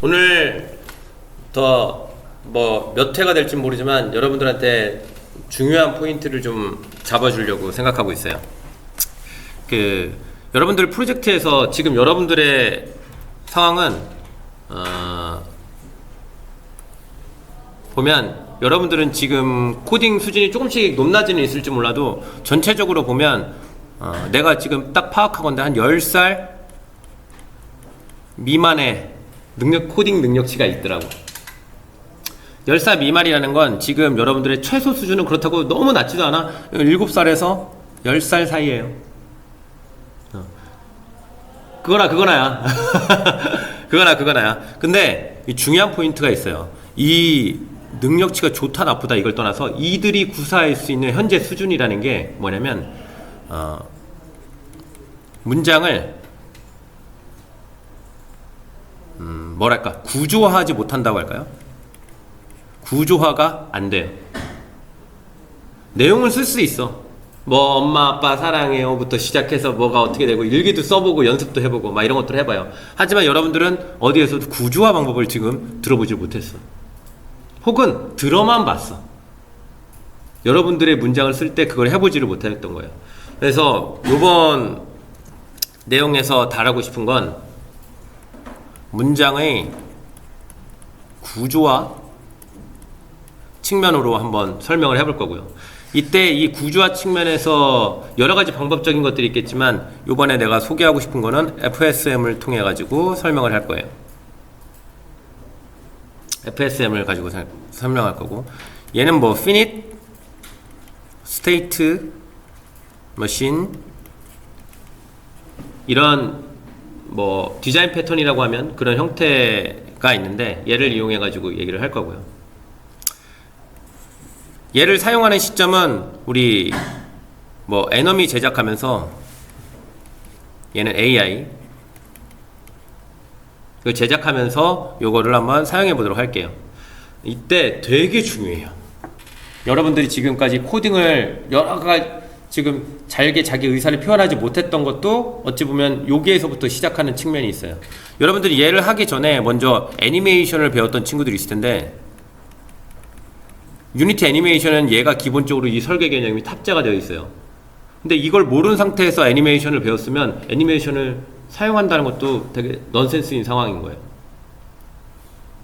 오늘 더 뭐 몇 회가 될지 모르지만 여러분들한테 중요한 포인트를 좀 잡아주려고 생각하고 있어요. 여러분들 프로젝트에서 지금 여러분들의 상황은 보면 여러분들은 지금 코딩 수준이 조금씩 높낮이는 있을지 몰라도 전체적으로 보면 내가 지금 딱 파악하건대 한 10살 미만의 코딩 능력치가 있더라고. 10살 미만이라는 건 지금 여러분들의 최소 수준은 그렇다고 너무 낮지도 않아. 7살에서 10살 사이에요. 그거나야. 그거나야. 근데 이 중요한 포인트가 있어요. 이 능력치가 좋다 나쁘다 이걸 떠나서 이들이 구사할 수 있는 현재 수준이라는 게 뭐냐면 문장을 뭐랄까 구조화하지 못한다고 할까요? 구조화가 안 돼요. 내용을 쓸 수 있어. 뭐 엄마 아빠 사랑해요 부터 시작해서 뭐가 어떻게 되고 일기도 써보고 연습도 해보고 막 이런 것들을 해봐요. 하지만 여러분들은 어디에서도 구조화 방법을 지금 들어보질 못했어. 혹은 들어만 봤어. 여러분들의 문장을 쓸 때 그걸 해보지를 못했던 거예요. 그래서 요번 내용에서 다루고 싶은 건 문장의 구조화 측면으로 한번 설명을 해볼 거고요. 이때 이 구조화 측면에서 여러 가지 방법적인 것들이 있겠지만 요번에 내가 소개하고 싶은 거는 FSM을 통해 가지고 설명을 할 거예요. FSM을 가지고 설명할 거고, 얘는 뭐 finite, state, machine 이런 뭐 디자인 패턴이라고 하면 그런 형태가 있는데 얘를 이용해 가지고 얘기를 할 거고요. 얘를 사용하는 시점은 우리 뭐 에너미 제작하면서 얘는 AI 그 제작하면서 요거를 한번 사용해 보도록 할게요. 이때 되게 중요해요. 여러분들이 지금까지 코딩을 여러 가지 지금 잘게 자기 의사를 표현하지 못했던 것도 어찌 보면 여기에서부터 시작하는 측면이 있어요. 여러분들이 얘를 하기 전에 먼저 애니메이션을 배웠던 친구들이 있을 텐데 유니티 애니메이션은 얘가 기본적으로 이 설계 개념이 탑재가 되어 있어요. 근데 이걸 모르는 상태에서 애니메이션을 배웠으면 애니메이션을 사용한다는 것도 되게 넌센스인 상황인 거예요.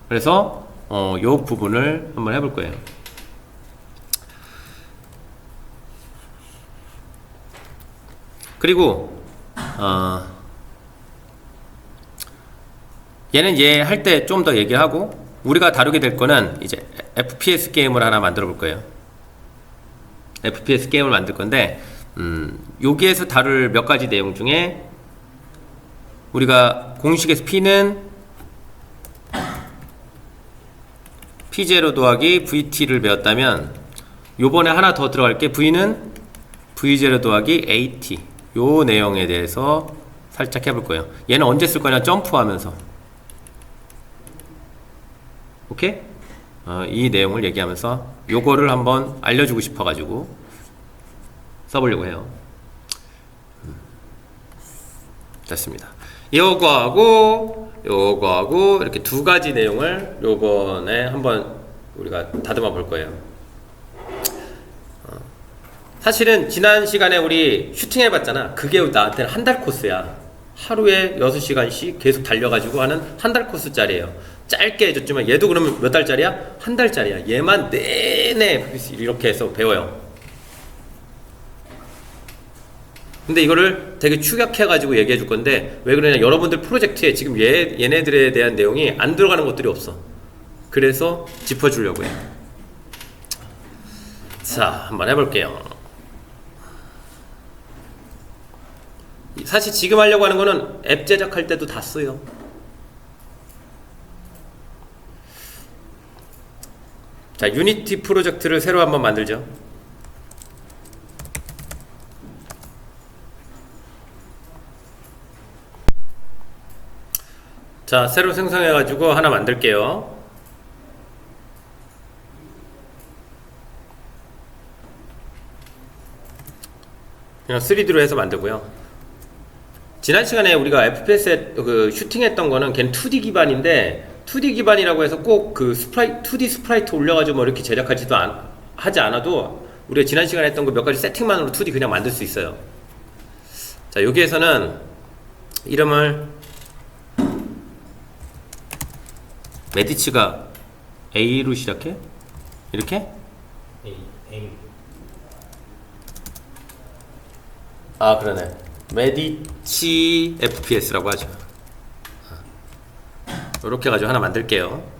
그래서 요 부분을 한번 해볼 거예요. 그리고 얘는 얘 할 때 좀 더 얘기하고 우리가 다루게 될 거는 이제 FPS 게임을 하나 만들어 볼 거예요. FPS 게임을 만들 건데 여기에서 다룰 몇 가지 내용 중에 우리가 공식에서 P는 P0 더하기 VT를 배웠다면 요번에 하나 더 들어갈 게 V는 V0 더하기 AT 요 내용에 대해서 살짝 해볼 거예요. 얘는 언제 쓸 거냐? 점프하면서. 오케이? 이 내용을 얘기하면서 요거를 한번 알려주고 싶어가지고 써보려고 해요. 됐습니다. 요거하고 이렇게 두 가지 내용을 요번에 한번 우리가 다듬어 볼 거예요. 사실은 지난 시간에 우리 슈팅 해봤잖아. 그게 나한테는 한 달 코스야. 하루에 6시간씩 계속 달려가지고 하는 한 달 코스짜리예요. 짧게 해줬지만 얘도 그러면 몇 달짜리야? 한 달짜리야. 얘만 내내 이렇게 해서 배워요. 근데 이거를 되게 축약해가지고 얘기해 줄 건데 왜 그러냐? 여러분들 프로젝트에 지금 얘네들에 대한 내용이 안 들어가는 것들이 없어. 그래서 짚어주려고 해요. 자, 한번 해볼게요. 사실 지금 하려고 하는 거는 앱 제작할 때도 다 써요. 자, 유니티 프로젝트를 새로 한번 만들죠. 자, 새로 생성해 가지고 하나 만들게요. 그냥 3D로 해서 만들고요. 지난 시간에 우리가 FPS에 그 슈팅했던 거는 걔는 2D 기반인데 2D 기반이라고 해서 꼭 그 2D 스프라이트 올려가지고 뭐 이렇게 제작하지도 하지 않아도 우리가 지난 시간에 했던 그 몇 가지 세팅만으로 2D 그냥 만들 수 있어요. 자, 여기에서는 이름을 메디치가 A로 시작해? 이렇게? A. 아, 그러네. 메디치 FPS라고 하죠. 이렇게 가지고 하나 만들게요.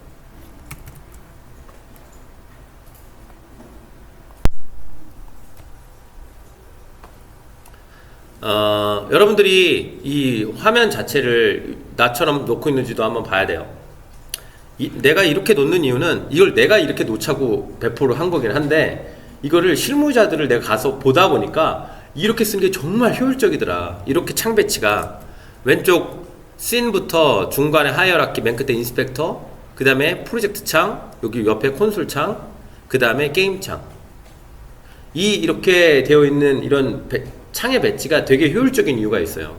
여러분들이 이 화면 자체를 나처럼 놓고 있는지도 한번 봐야 돼요. 내가 이렇게 놓는 이유는 이걸 내가 이렇게 놓자고 배포를 한 거긴 한데, 이거를 실무자들을 내가 가서 보다 보니까 이렇게 쓰는 게 정말 효율적이더라. 이렇게 창 배치가 왼쪽 씬부터 중간에 하이어라키, 맨 끝에 인스펙터, 그 다음에 프로젝트 창, 여기 옆에 콘솔 창, 그 다음에 게임 창. 이렇게 되어 있는 이런 창의 배치가 되게 효율적인 이유가 있어요.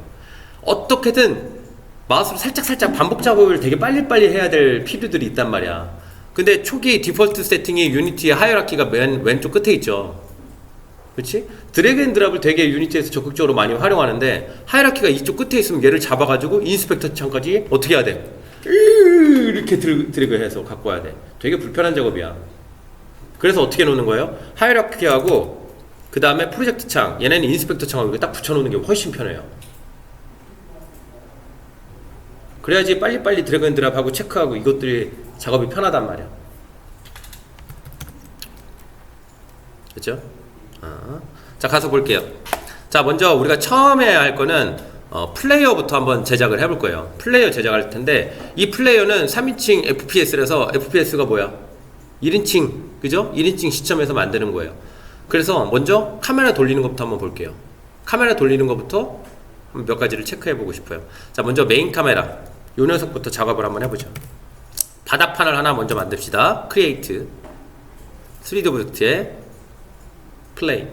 어떻게든 마우스로 살짝 반복 작업을 되게 빨리빨리 해야 될 필요들이 있단 말이야. 근데 초기 디폴트 세팅이 유니티의 하이어라키가 맨 왼쪽 끝에 있죠. 그렇지? 드래그 앤 드랍을 되게 유니티에서 적극적으로 많이 활용하는데, 하이어라키가 이쪽 끝에 있으면 얘를 잡아가지고 인스펙터 창까지 어떻게 해야 돼? 이렇게 드래그 해서 갖고 와야 돼. 되게 불편한 작업이야. 그래서 어떻게 놓는 거예요? 하이어라키하고 그 다음에 프로젝트 창, 얘네는 인스펙터 창하고 이렇게 딱 붙여놓는 게 훨씬 편해요. 그래야지 빨리빨리 드래그 앤 드랍하고 체크하고 이것들이 작업이 편하단 말이야. 그렇죠? 자, 가서 볼게요. 자, 먼저 우리가 처음에 할 거는 플레이어부터 한번 제작을 해볼 거예요. 플레이어 제작할 텐데, 이 플레이어는 3인칭 FPS라서, FPS가 뭐야? 1인칭, 그죠? 1인칭 시점에서 만드는 거예요. 그래서 먼저 카메라 돌리는 것부터 한번 볼게요. 카메라 돌리는 것부터 몇 가지를 체크해 보고 싶어요. 자, 먼저 메인 카메라, 요 녀석부터 작업을 한번 해보죠. 바닥판을 하나 먼저 만듭시다. 크리에이트, 3D 오브젝트에 플레이.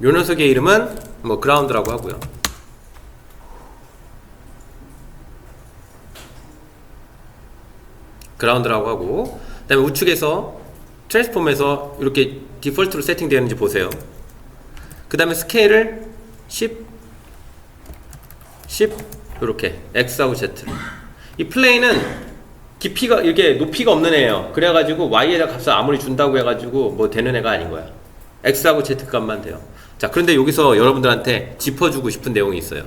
요 녀석의 이름은 뭐 그라운드라고 하고요. 그라운드라고 하고, 그 다음에 우측에서 트랜스폼에서 이렇게 디폴트로 세팅되어 있는지 보세요. 그 다음에 스케일을 10 이렇게 X하고 Z. 이 플레이는 깊이가, 이게 높이가 없는 애예요. 그래가지고 Y에다 값을 아무리 준다고 해가지고 뭐 되는 애가 아닌 거야. X하고 Z 값만 돼요. 자, 그런데 여기서 여러분들한테 짚어주고 싶은 내용이 있어요.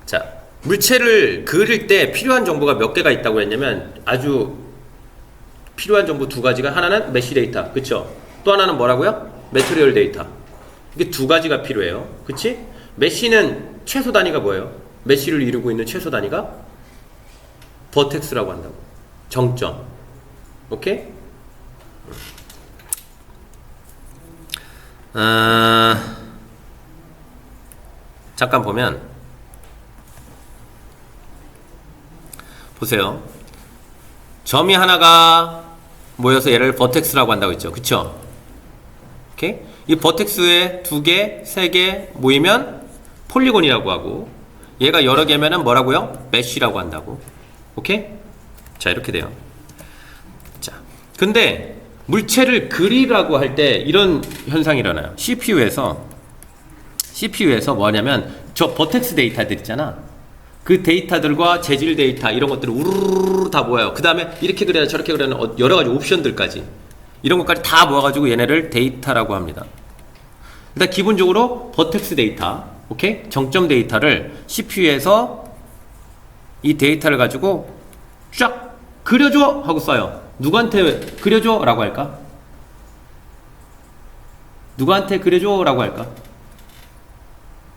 자, 물체를 그릴 때 필요한 정보가 몇 개가 있다고 했냐면, 아주 필요한 정보 두 가지가, 하나는 메쉬 데이터, 그쵸? 또 하나는 뭐라고요? 매트리얼 데이터. 이게 두 가지가 필요해요. 그치? 메쉬는 최소 단위가 뭐예요? 메쉬를 이루고 있는 최소 단위가 버텍스라고 한다고. 정점. 오케이? 잠깐 보면 보세요. 점이 하나가 모여서 얘를 버텍스라고 한다고 했죠. 그쵸? 오케이? 이 버텍스에 두 개, 세 개 모이면 폴리곤이라고 하고, 얘가 여러 개면은 뭐라고요? 메쉬라고 한다고. 오케이? 자, 이렇게 돼요. 자, 근데 물체를 그리라고 할 때 이런 현상이 일어나요. CPU에서 뭐냐면, 저 버텍스 데이터들 있잖아. 그 데이터들과 재질 데이터, 이런 것들을 우르르 다 모아요. 그 다음에 이렇게 그려야 저렇게 그려야 여러 가지 옵션들까지, 이런 것까지 다 모아가지고 얘네를 데이터라고 합니다. 일단 기본적으로 버텍스 데이터, 오케이? 정점 데이터를 CPU에서 이 데이터를 가지고 쫙 그려줘 하고 써요. 누구한테 그려줘 라고 할까? 누구한테 그려줘 라고 할까?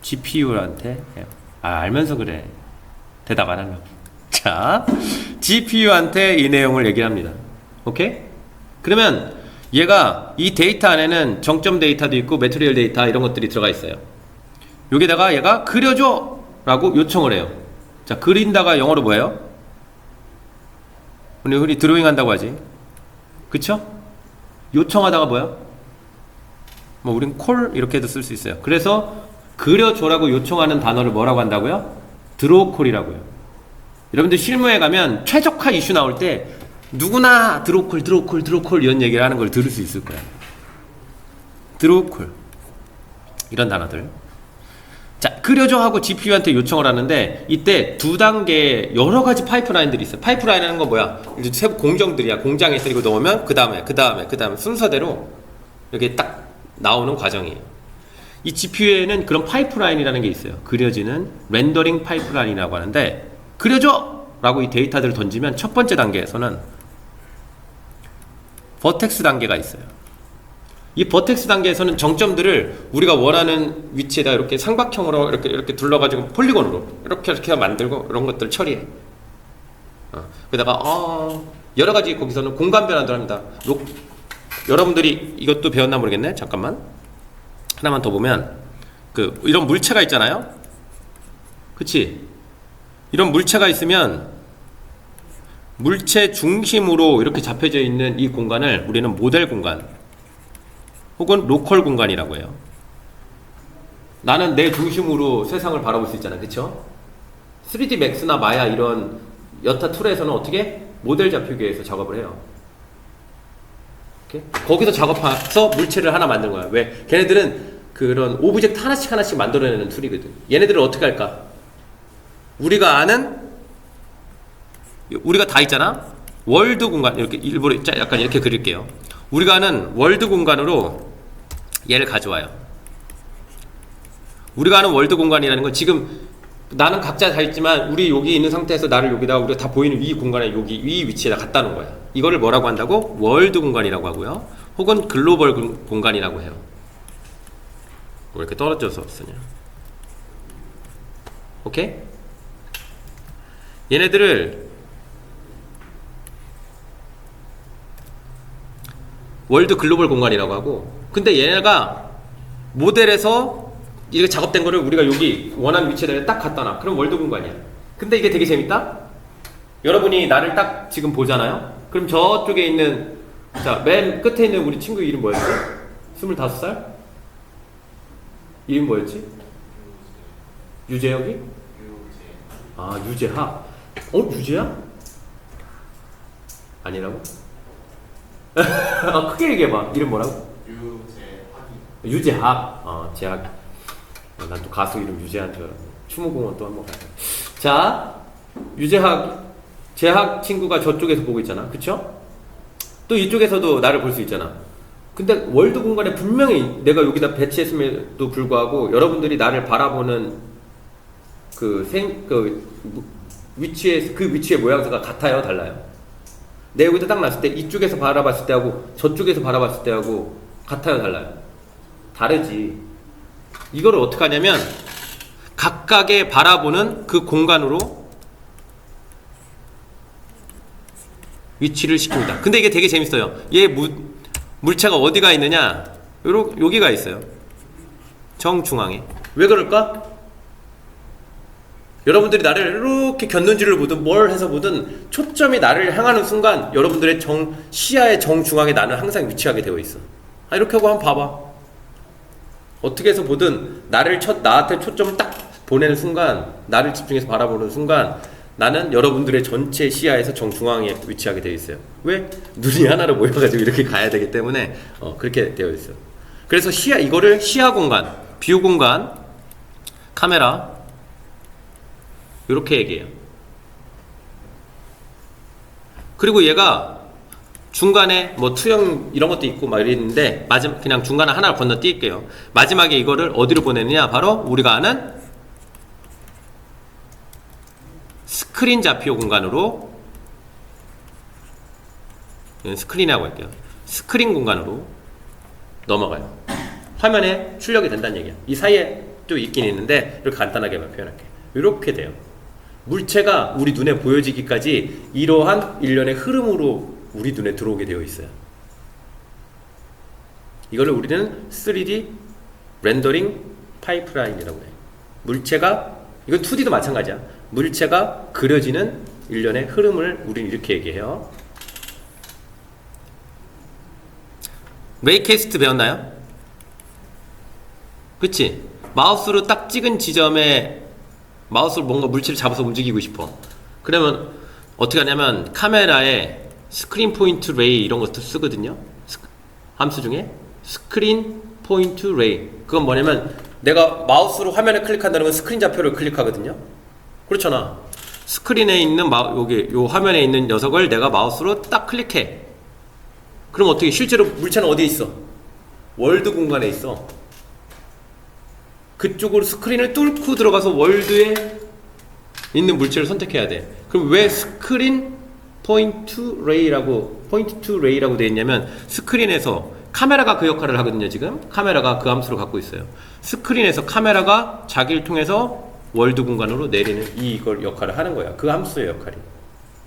GPU한테. 알면서 그래. 대답 안 하려고. 자, GPU한테 이 내용을 얘기합니다. 오케이? 그러면 얘가 이 데이터 안에는 정점 데이터도 있고 매트리얼 데이터 이런 것들이 들어가 있어요. 여기다가 얘가 그려줘 라고 요청을 해요. 자, 그린다가 영어로 뭐예요? 우리 흔히 드로잉 한다고 하지. 그쵸? 요청하다가 뭐야? 뭐 우린 콜 이렇게도 쓸 수 있어요. 그래서 그려줘라고 요청하는 단어를 뭐라고 한다고요? 드로우콜이라고요. 여러분들 실무에 가면 최적화 이슈 나올 때 누구나 드로우콜 이런 얘기를 하는 걸 들을 수 있을 거예요. 드로우콜 이런 단어들. 자, 그려줘 하고 GPU한테 요청을 하는데 이때 두 단계 여러 가지 파이프라인들이 있어요. 파이프라인이라는 건 뭐야? 이제 세부 공정들이야. 공장에서 이거 넣으면 그 다음에 순서대로 이렇게 딱 나오는 과정이에요. 이 GPU에는 그런 파이프라인이라는 게 있어요. 그려지는 렌더링 파이프라인이라고 하는데 그려줘! 라고 이 데이터들을 던지면 첫 번째 단계에서는 버텍스 단계가 있어요. 이 버텍스 단계에서는 정점들을 우리가 원하는 위치에다 이렇게 삼각형으로 이렇게 둘러가지고 폴리곤으로 이렇게 만들고 이런 것들 처리해. 그러다가 여러 가지 거기서는 공간 변환도 합니다. 여러분들이 이것도 배웠나 모르겠네. 잠깐만. 하나만 더 보면 이런 물체가 있잖아요. 그치? 이런 물체가 있으면 물체 중심으로 이렇게 잡혀져 있는 이 공간을 우리는 모델 공간 혹은 로컬 공간이라고 해요. 나는 내 중심으로 세상을 바라볼 수 있잖아. 그쵸? 3D 맥스나 마야 이런 여타 툴에서는 어떻게? 모델 잡히기에서 작업을 해요. 이렇게? 거기서 작업해서 물체를 하나 만든 거야. 왜? 걔네들은 그런 오브젝트 하나씩 만들어내는 툴이거든. 얘네들은 어떻게 할까? 우리가 다 있잖아? 월드 공간, 이렇게 일부러 약간 이렇게 그릴게요. 우리가 아는 월드 공간으로 얘를 가져와요. 우리가 아는 월드 공간이라는 건 지금 나는 각자 다 있지만 우리 여기 있는 상태에서 나를 여기다가 우리가 다 보이는 이 공간에 여기 이 위치에다 갖다 놓은 거야. 이거를 뭐라고 한다고? 월드 공간이라고 하고요. 혹은 글로벌 공간이라고 해요. 왜 이렇게 떨어져서 쓰냐? 오케이? 얘네들을 월드 글로벌 공간이라고 하고, 근데 얘네가 모델에서 이렇게 작업된 거를 우리가 여기 원하는 위치에다 딱 갖다 놔. 그럼 월드 공간이야. 근데 이게 되게 재밌다? 여러분이 나를 딱 지금 보잖아요? 그럼 저쪽에 있는, 자, 맨 끝에 있는 우리 친구 이름 뭐였지? 25살? 이름 뭐였지? 유재혁이? 유재학. 유재야? 아니라고? 크게 얘기해봐. 이름 뭐라고? 유재학. 재학. 난 또 가수 이름 유재한 줄 알았네. 추모공원 또 한번 가자. 자, 재학 친구가 저쪽에서 보고 있잖아. 그쵸? 또 이쪽에서도 나를 볼 수 있잖아. 근데 월드 공간에 분명히 내가 여기다 배치했음에도 불구하고 여러분들이 나를 바라보는 위치의 모양새가 같아요? 달라요? 내 여기다 딱 놨을 때 이쪽에서 바라봤을 때하고 저쪽에서 바라봤을 때하고 같아요? 달라요? 다르지. 이거를 어떻게 하냐면 각각의 바라보는 그 공간으로 위치를 시킵니다. 근데 이게 되게 재밌어요. 얘 물체가 어디가 있느냐? 여기가 있어요. 정중앙에. 왜 그럴까? 여러분들이 나를 이렇게 곁눈질을 보든 뭘 해서 보든 초점이 나를 향하는 순간 여러분들의 시야의 정중앙에 나는 항상 위치하게 되어 있어. 이렇게 하고 한번 봐봐. 어떻게 해서 보든 나한테 초점을 딱 보내는 순간, 나를 집중해서 바라보는 순간 나는 여러분들의 전체 시야에서 정중앙에 위치하게 되어 있어요. 왜? 눈이 하나로 모여가지고 이렇게 가야 되기 때문에 그렇게 되어 있어요. 그래서 이거를 시야 공간, 뷰 공간, 카메라 이렇게 얘기해요. 그리고 얘가 중간에 뭐 투영 이런 것도 있고 막 이랬는데 그냥 중간에 하나를 건너뛸게요. 마지막에 이거를 어디로 보내느냐? 바로 우리가 아는 스크린 좌표 공간으로, 스크린이라고 할게요. 스크린 공간으로 넘어가요. 화면에 출력이 된다는 얘기야. 이 사이에 또 있긴 있는데 이렇게 간단하게만 표현할게요. 이렇게 돼요. 물체가 우리 눈에 보여지기까지 이러한 일련의 흐름으로 우리 눈에 들어오게 되어 있어요. 이거를 우리는 3D 렌더링 파이프라인이라고 해요. 이건 2D도 마찬가지야. 물체가 그려지는 일련의 흐름을 우리는 이렇게 얘기해요. 레이캐스트 배웠나요? 그치? 마우스로 딱 찍은 지점에 마우스로 뭔가 물체를 잡아서 움직이고 싶어. 그러면 어떻게 하냐면 카메라에 스크린 포인트 레이 이런 것도 쓰거든요. 함수 중에 스크린 포인트 레이. 그건 뭐냐면 내가 마우스로 화면에 클릭한다는 건 스크린 좌표를 클릭하거든요. 그렇잖아. 스크린에 있는 여기 요 화면에 있는 녀석을 내가 마우스로 딱 클릭해. 그럼 어떻게 실제로 물체는 어디에 있어? 월드 공간에 있어. 그쪽으로 스크린을 뚫고 들어가서 월드에 있는 물체를 선택해야 돼. 그럼 왜 스크린 포인트 레이라고 되어 있냐면 스크린에서 카메라가 그 역할을 하거든요. 지금 카메라가 그 함수를 갖고 있어요. 스크린에서 카메라가 자기를 통해서 월드 공간으로 내리는 이걸 역할을 하는 거야. 그 함수의 역할이.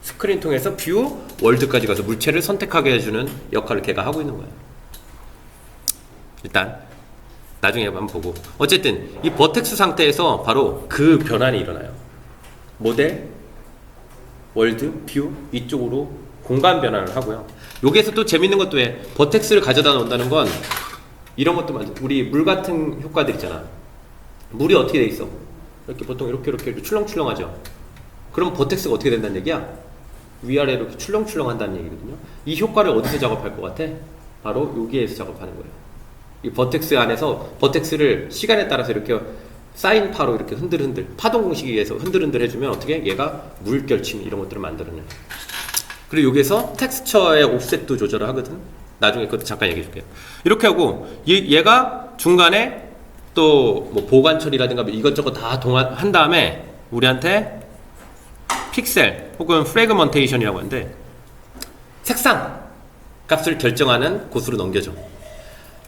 스크린 통해서 뷰 월드까지 가서 물체를 선택하게 해주는 역할을 걔가 하고 있는 거야. 일단 나중에 한번 보고. 어쨌든 이 버텍스 상태에서 바로 그 변환이 일어나요. 모델, 월드, 뷰 이쪽으로 공간 변환을 하고요. 여기에서 또 재밌는 것도 해. 버텍스를 가져다 놓는다는 건 이런 것도 많죠. 우리 물 같은 효과들 있잖아. 물이 어떻게 돼 있어? 이렇게 보통 이렇게 출렁출렁하죠. 그럼 버텍스가 어떻게 된다는 얘기야? 위아래로 이렇게 출렁출렁 한다는 얘기거든요. 이 효과를 어디서 작업할 것 같아? 바로 여기에서 작업하는 거예요. 이 버텍스 안에서 버텍스를 시간에 따라서 이렇게 사인파로 이렇게 흔들흔들 파동 공식에 의해서 흔들흔들 해주면 어떻게 얘가 물결침 이런 것들을 만들어내요. 그리고 여기에서 텍스처의 옵셋도 조절을 하거든. 나중에 그것도 잠깐 얘기해 줄게요. 이렇게 하고 얘가 중간에 또 뭐 보관 처리라든가 이것저것 다 한 다음에 우리한테 픽셀 혹은 프래그먼테이션이라고 하는데 색상 값을 결정하는 곳으로 넘겨줘.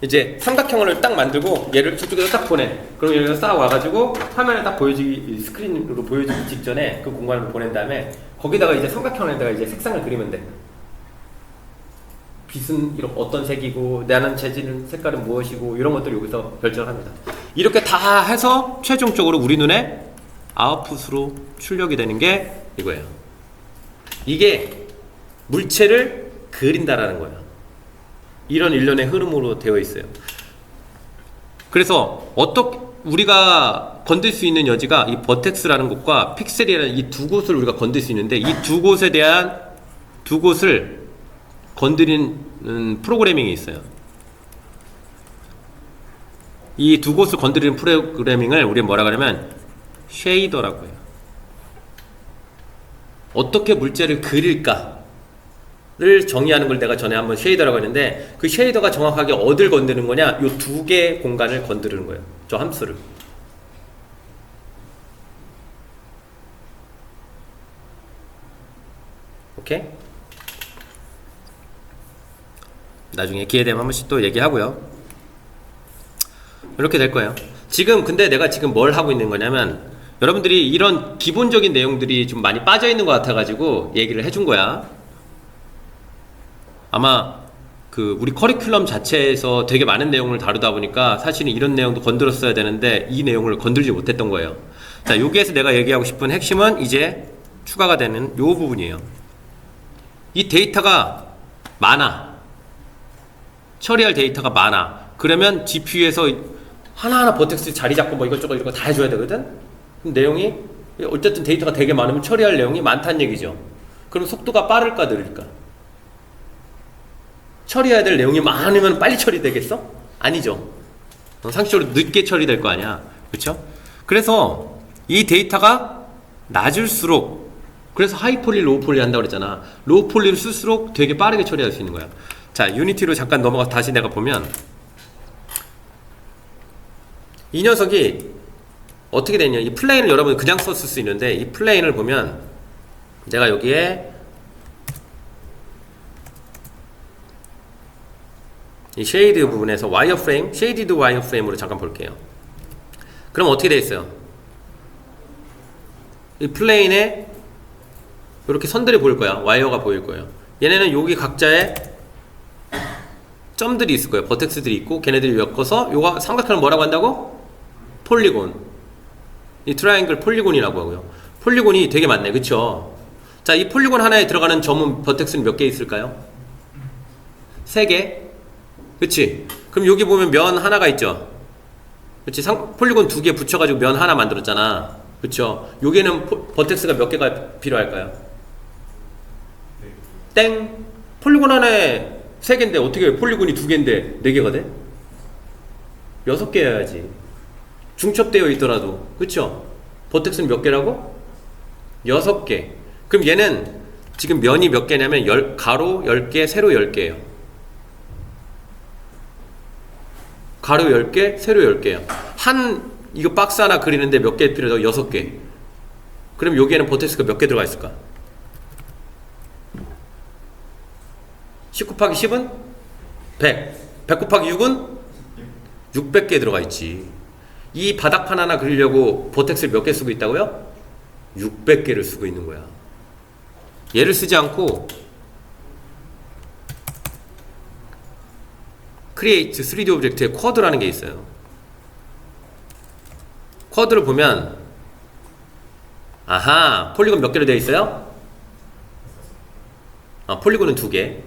이제 삼각형을 딱 만들고 얘를 저쪽에서 딱 보내. 그럼 여기서 싹 와가지고 화면에 딱 스크린으로 보여지기 직전에 그 공간으로 보낸 다음에 거기다가 이제 삼각형에다가 이제 색상을 그리면 돼. 빛은 이런 어떤 색이고 나는 재질은 색깔은 무엇이고 이런 것들을 여기서 결정을 합니다. 이렇게 다 해서 최종적으로 우리 눈에 아웃풋으로 출력이 되는 게 이거예요. 이게 물체를 그린다라는 거예요. 이런 일련의 흐름으로 되어 있어요. 그래서 우리가 건들 수 있는 여지가 이 버텍스라는 곳과 픽셀이라는 이 두 곳을 우리가 건들 수 있는데 이 두 곳에 대한 두 곳을 건드리는 프로그래밍이 있어요. 이 두 곳을 건드리는 프로그래밍을 우리는 뭐라 그러면 쉐이더라고 해요. 어떻게 물체를 그릴까 를 정의하는 걸 내가 전에 한번 쉐이더라고 했는데 그 쉐이더가 정확하게 어딜 건드는 거냐? 이 두 개의 공간을 건드리는 거예요. 저 함수를. 오케이? 나중에 기회 되면 한 번씩 또 얘기하고요. 이렇게 될 거예요. 지금 근데 내가 지금 뭘 하고 있는 거냐면 여러분들이 이런 기본적인 내용들이 좀 많이 빠져 있는 것 같아 가지고 얘기를 해준 거야. 아마 우리 커리큘럼 자체에서 되게 많은 내용을 다루다 보니까 사실은 이런 내용도 건드렸어야 되는데 이 내용을 건들지 못했던 거예요. 자, 여기에서 내가 얘기하고 싶은 핵심은 이제 추가가 되는 요 부분이에요. 이 데이터가 많아. 처리할 데이터가 많아. 그러면 GPU에서 하나하나 버텍스 자리 잡고 뭐 이것저것 이거 다 해줘야 되거든? 그럼 내용이 어쨌든 데이터가 되게 많으면 처리할 내용이 많다는 얘기죠. 그럼 속도가 빠를까 느릴까? 처리해야 될 내용이 많으면 빨리 처리되겠어? 아니죠. 상식적으로 늦게 처리될 거 아니야. 그렇죠? 그래서 이 데이터가 낮을수록 그래서 하이폴리 로우폴리 한다고 그랬잖아. 로우폴리를 쓸수록 되게 빠르게 처리할 수 있는 거야. 자, 유니티로 잠깐 넘어가서 다시 내가 보면 이 녀석이 어떻게 되냐. 이 플레인을 여러분 그냥 썼을 수 있는데 이 플레인을 보면 제가 여기에 이 쉐이드 부분에서 와이어프레임, 쉐이디드 와이어프레임으로 잠깐 볼게요. 그럼 어떻게 되어 있어요? 이 플레인에 이렇게 선들이 보일 거야. 와이어가 보일 거예요. 얘네는 여기 각자의 점들이 있을 거예요. 버텍스들이 있고 걔네들이 엮어서 요가 삼각형을 뭐라고 한다고? 폴리곤. 이 트라이앵글 폴리곤이라고 하고요. 폴리곤이 되게 많네. 그쵸? 자, 이 폴리곤 하나에 들어가는 점은 버텍스는 몇 개 있을까요? 3개. 그치? 그럼 여기 보면 면 하나가 있죠? 그렇지? 폴리곤 두 개 붙여가지고 면 하나 만들었잖아. 그쵸? 여기에는 버텍스가 몇 개가 필요할까요? 땡! 폴리곤 하나에 세 개인데 어떻게 폴리곤이 두 개인데 네 개가 돼? 6개여야지. 중첩되어 있더라도. 그쵸? 버텍스는 몇 개라고? 6개. 그럼 얘는 지금 면이 몇 개냐면 가로 10개, 세로 10개예요. 가로 10개, 세로 10개예요. 이거 박스 하나 그리는데 몇 개 필요하다고? 6개. 그럼 여기에는 버텍스가 몇 개 들어가 있을까? 10 곱하기 10은 100. 100 곱하기 6은 600개 들어가 있지. 이 바닥판 하나 그리려고 버텍스를 몇 개 쓰고 있다고요? 600개를 쓰고 있는 거야. 얘를 쓰지 않고 Create 3D 오브젝트에 쿼드라는 게 있어요. 쿼드를 보면 아하, 폴리곤 몇 개로 되어 있어요? 폴리곤은 2개.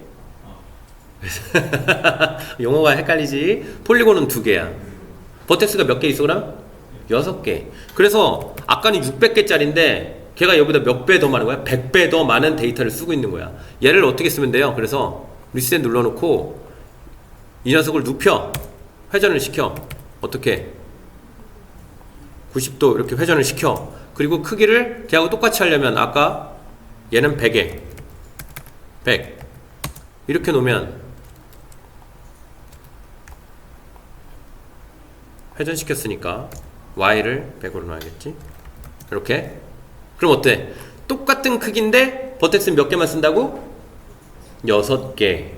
용어가 헷갈리지? 폴리곤은 2개야. 버텍스가 몇 개 있어 그럼? 6개. 그래서 아까는 600개짜리인데 걔가 여기다 몇 배 더 많은 거야? 100배 더 많은 데이터를 쓰고 있는 거야. 얘를 어떻게 쓰면 돼요? 그래서 리셋 눌러놓고 이 녀석을 눕혀. 회전을 시켜. 어떻게? 90도 이렇게 회전을 시켜. 그리고 크기를 걔하고 똑같이 하려면 아까 얘는 100에 100 이렇게 놓으면 회전시켰으니까 Y를 100으로 놔야겠지. 이렇게. 그럼 어때? 똑같은 크기인데 버텍스는 몇 개만 쓴다고? 6개.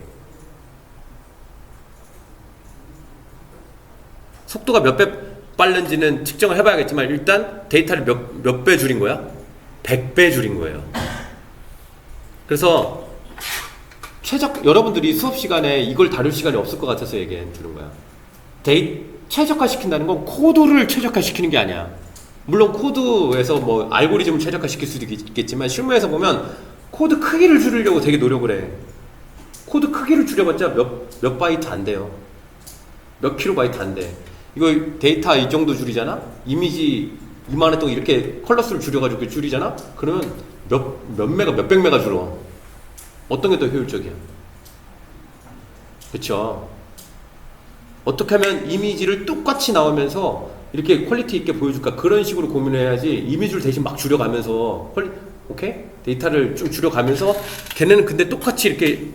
속도가 몇 배 빠른지는 측정을 해봐야겠지만 일단 데이터를 몇 배 줄인 거야? 100배 줄인 거예요. 그래서 여러분들이 수업 시간에 이걸 다룰 시간이 없을 것 같아서 얘기해 주는 거야. 최적화시킨다는 건 코드를 최적화시키는 게 아니야. 물론 코드에서 뭐 알고리즘을 최적화시킬 수도 있겠지만 실무에서 보면 코드 크기를 줄이려고 되게 노력을 해. 코드 크기를 줄여봤자 몇 바이트 안 돼요. 몇 킬로바이트 안 돼. 이거 데이터 이 정도 줄이잖아? 이미지 2만원 동안 이렇게 컬러수를 줄여가지고 줄이잖아? 그러면 몇 메가, 몇백 메가 줄어. 어떤 게 더 효율적이야? 그쵸? 어떻게 하면 이미지를 똑같이 나오면서 이렇게 퀄리티 있게 보여줄까? 그런 식으로 고민을 해야지 이미지를 대신 막 줄여가면서 오케이? 데이터를 좀 줄여가면서 걔네는 근데 똑같이 이렇게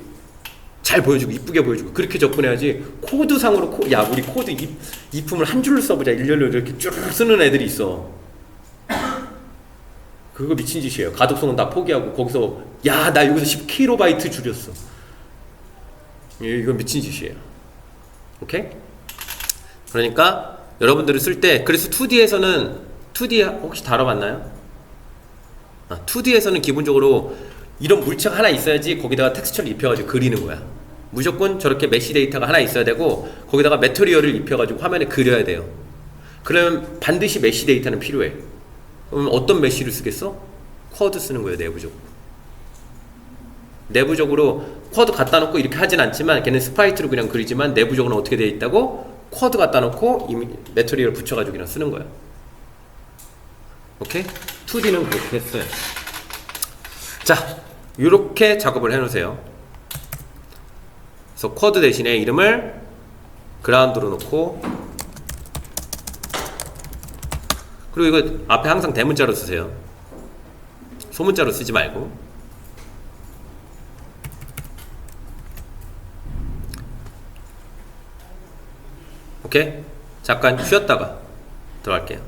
잘 보여주고 이쁘게 보여주고 그렇게 접근해야지. 코드상으로 야 우리 코드 이품을 한 줄로 써보자 일렬로 이렇게 쭉 쓰는 애들이 있어. 그거 미친 짓이에요. 가독성은 다 포기하고 거기서 야 나 여기서 10KB 줄였어. 이거 미친 짓이에요. 오케이? 그러니까 여러분들이 쓸 때 그래서 2D에서는 2D 혹시 다뤄봤나요? 2D에서는 기본적으로 이런 물체가 하나 있어야지 거기다가 텍스처를 입혀가지고 그리는 거야. 무조건 저렇게 메쉬 데이터가 하나 있어야 되고 거기다가 매터리얼을 입혀가지고 화면에 그려야 돼요. 그러면 반드시 메쉬 데이터는 필요해. 그럼 어떤 메쉬를 쓰겠어? 쿼드 쓰는 거예요. 내부적으로 쿼드 갖다 놓고 이렇게 하진 않지만 걔는 스프라이트로 그냥 그리지만 내부적으로는 어떻게 되어 있다고? 쿼드 갖다 놓고 매터리얼 붙여가지고 그냥 쓰는 거야. 오케이? 2D는 그렇게 했어요. 자, 이렇게 작업을 해놓으세요. 그래서 쿼드 대신에 이름을 그라운드로 놓고 그리고 이거 앞에 항상 대문자로 쓰세요. 소문자로 쓰지 말고. 오케이? 잠깐 쉬었다가 들어갈게요.